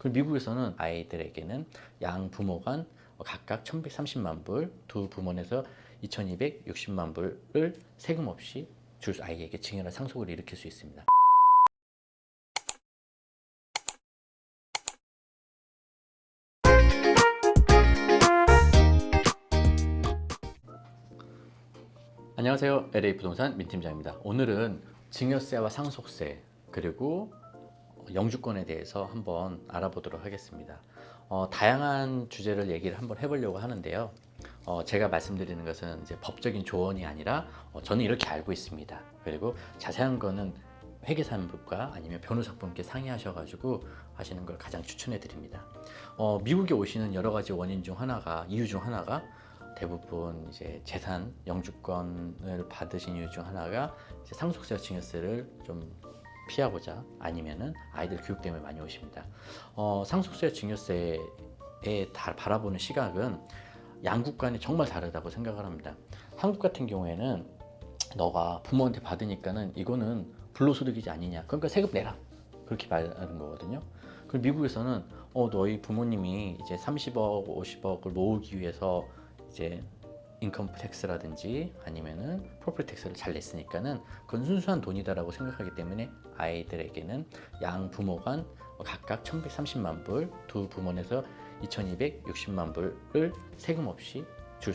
그리고 미국에서는 아이들에게는 양 부모 간 각각 1130만 불, 두 부모에서 2260만 불을 세금 없이 아이에게 증여나 상속을 일으킬 수 있습니다. 안녕하세요. LA 부동산 민 팀장입니다. 오늘은 증여세와 상속세 그리고 영주권에 대해서 한번 알아보도록 하겠습니다. 다양한 주제를 얘기를 한번 해보려고 하는데요. 제가 말씀드리는 것은 이제 법적인 조언이 아니라 저는 이렇게 알고 있습니다. 그리고 자세한 거는 회계사분과 아니면 변호사분께 상의하셔가지고 하시는 걸 가장 추천해 드립니다. 미국에 오시는 여러 가지 이유 중 하나가 대부분 이제 재산 영주권을 받으신 이유 중 하나가 이제 상속세와 증여세를 좀 피하고자 아니면은 아이들 교육 때문에 많이 오십니다. 상속세와 증여세에 바라보는 시각은 양국 간이 정말 다르다고 생각을 합니다. 한국 같은 경우에는 너가 부모한테 받으니까는 이거는 불로소득이지 아니냐, 그러니까 세금 내라, 그렇게 말하는 거거든요. 그리고 미국에서는 너희 부모님이 이제 30억, 50억을 모으기 위해서 이제 인컴 텍스라든지 아니면은 프로퍼티 텍스를 잘 냈으니까는 그건 순수한 돈이다라고 생각하기 때문에 아이들에게는 양 부모 간 각각 1130만 불, 두 부모에서 2260만 불을 세금 없이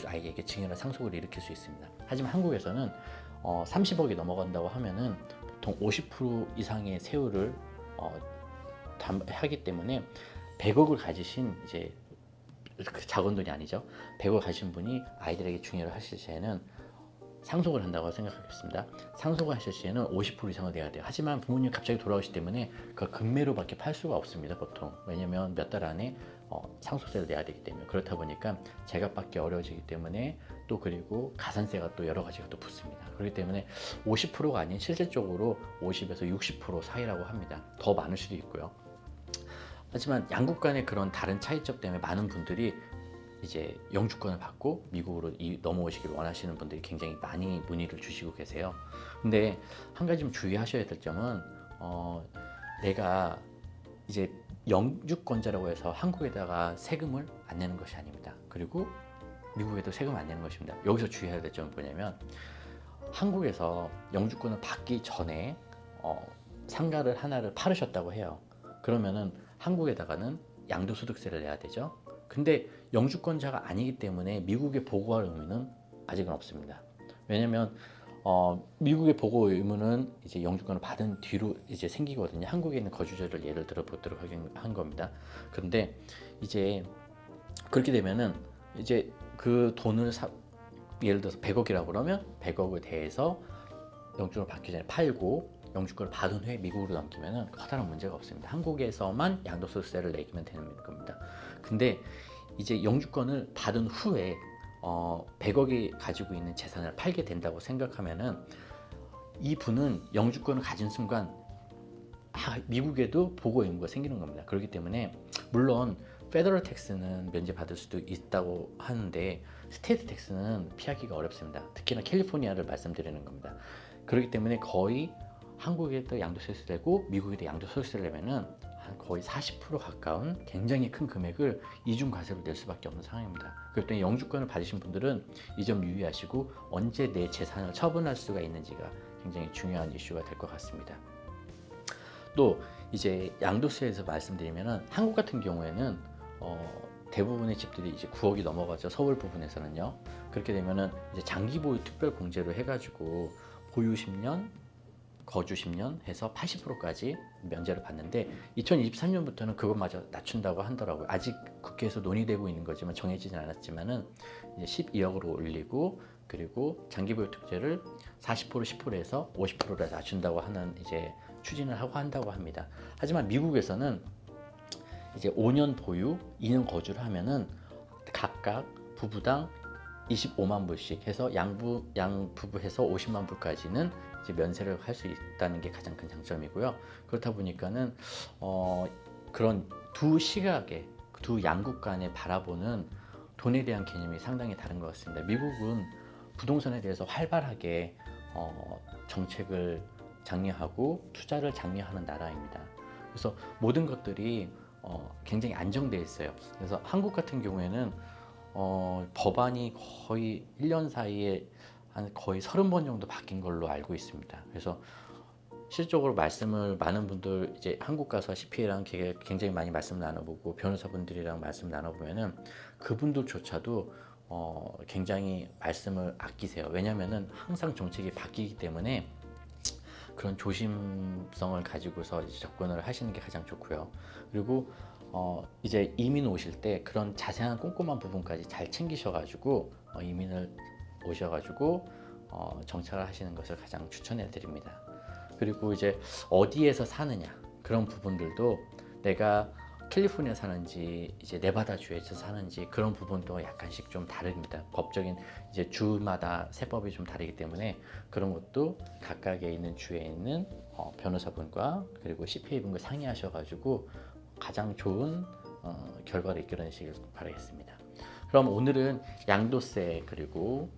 아이에게 증여나 상속을 일으킬 수 있습니다. 하지만 한국에서는 30억이 넘어간다고 하면은 보통 50% 이상의 세율을 하기 때문에 100억을 가지신 이제 작은 돈이 아니죠. 100억 가신 분이 아이들에게 증여를 하실 시에는 상속을 한다고 생각하겠습니다. 상속을 하실 시에는 50% 이상을 내야 돼요. 하지만 부모님 갑자기 돌아오시기 때문에 그 금매로밖에 팔 수가 없습니다. 보통. 왜냐면 몇 달 안에 상속세를 내야 되기 때문에. 그렇다 보니까 제값받기 어려워지기 때문에 또 그리고 가산세가 또 여러 가지가 또 붙습니다. 그렇기 때문에 50%가 아닌 실질적으로 50에서 60% 사이라고 합니다. 더 많을 수도 있고요. 하지만 양국 간의 그런 다른 차이점 때문에 많은 분들이 이제 영주권을 받고 미국으로 넘어오시길 원하시는 분들이 굉장히 많이 문의를 주시고 계세요. 근데 한 가지 좀 주의하셔야 될 점은 내가 이제 영주권자라고 해서 한국에다가 세금을 안 내는 것이 아닙니다. 그리고 미국에도 세금을 안 내는 것입니다. 여기서 주의해야 될 점은 뭐냐면 한국에서 영주권을 받기 전에 상가를 하나를 팔으셨다고 해요. 그러면은 한국에다가는 양도소득세를 내야 되죠. 근데 영주권자가 아니기 때문에 미국에 보고할 의무는 아직은 없습니다. 왜냐면 미국의 보고 의무는 이제 영주권을 받은 뒤로 이제 생기거든요. 한국에 있는 거주자를 예를 들어 보도록 한 겁니다. 그런데 이제 그렇게 되면은 이제 그 돈을 예를 들어서 100억이라고 그러면 100억에 대해서 영주권을 받기 전에 팔고 영주권을 받은 후에 미국으로 넘기면 커다란 문제가 없습니다. 한국에서만 양도소득세를 내기면 되는 겁니다. 근데 이제 영주권을 받은 후에 100억이 가지고 있는 재산을 팔게 된다고 생각하면은 이 분은 영주권을 가진 순간 미국에도 보고 의무가 생기는 겁니다. 그렇기 때문에 물론 페더럴 텍스는 면제받을 수도 있다고 하는데 스테이트 텍스는 피하기가 어렵습니다. 특히나 캘리포니아를 말씀드리는 겁니다. 그렇기 때문에 거의 한국에도 양도세를 내고 미국에도 양도소득세를 내면은 거의 40% 가까운 굉장히 큰 금액을 이중과세로 낼 수밖에 없는 상황입니다. 그렇기 때문에 영주권을 받으신 분들은 이 점 유의하시고 언제 내 재산을 처분할 수가 있는지가 굉장히 중요한 이슈가 될 것 같습니다. 또 이제 양도세에서 말씀드리면은 한국 같은 경우에는 대부분의 집들이 이제 9억이 넘어가죠. 서울 부분에서는요. 그렇게 되면은 이제 장기 보유 특별 공제로 해가지고 보유 10년 거주 10년 해서 80%까지 면제를 받는데 2023년부터는 그것마저 낮춘다고 하더라고요. 아직 국회에서 논의되고 있는 거지만 정해지진 않았지만은 이제 12억으로 올리고 그리고 장기보유 특제를 40% 10%에서 50%로 낮춘다고 하는 이제 추진을 하고 한다고 합니다. 하지만 미국에서는 이제 5년 보유, 2년 거주를 하면은 각각 부부당 25만 불씩 해서 양부부 해서 50만 불까지는 이제 면세를 할 수 있다는 게 가장 큰 장점이고요. 그렇다 보니까는 그런 두 시각의 두 양국 간에 바라보는 돈에 대한 개념이 상당히 다른 것 같습니다. 미국은 부동산에 대해서 활발하게 정책을 장려하고 투자를 장려하는 나라입니다. 그래서 모든 것들이 굉장히 안정되어 있어요. 그래서 한국 같은 경우에는 법안이 거의 1년 사이에 한 거의 30번 정도 바뀐 걸로 알고 있습니다. 그래서 실질적으로 말씀을 많은 분들 이제 한국 가서 CPA랑 굉장히 많이 말씀 나눠보고 변호사분들이랑 말씀 나눠보면은 그분들조차도 굉장히 말씀을 아끼세요. 왜냐면은 항상 정책이 바뀌기 때문에 그런 조심성을 가지고서 이제 접근을 하시는 게 가장 좋고요. 그리고 이제 이민 오실 때 그런 자세한 꼼꼼한 부분까지 잘 챙기셔가지고 이민을 오셔가지고 정착을 하시는 것을 가장 추천해 드립니다. 그리고 이제 어디에서 사느냐 그런 부분들도 내가 캘리포니아 사는지 이제 네바다주에서 사는지 그런 부분도 약간씩 좀 다릅니다. 법적인 이제 주마다 세법이 좀 다르기 때문에 그런 것도 각각에 있는 주에 있는 변호사분과 그리고 CPA분과 상의하셔가지고 가장 좋은 결과를 이끌어내시길 바라겠습니다. 그럼 오늘은 양도세 그리고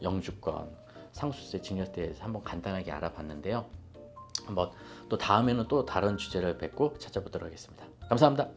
영주권, 상속세, 증여세에 대해서 한번 간단하게 알아봤는데요. 한번 또 다음에는 또 다른 주제를 뵙고 찾아보도록 하겠습니다. 감사합니다.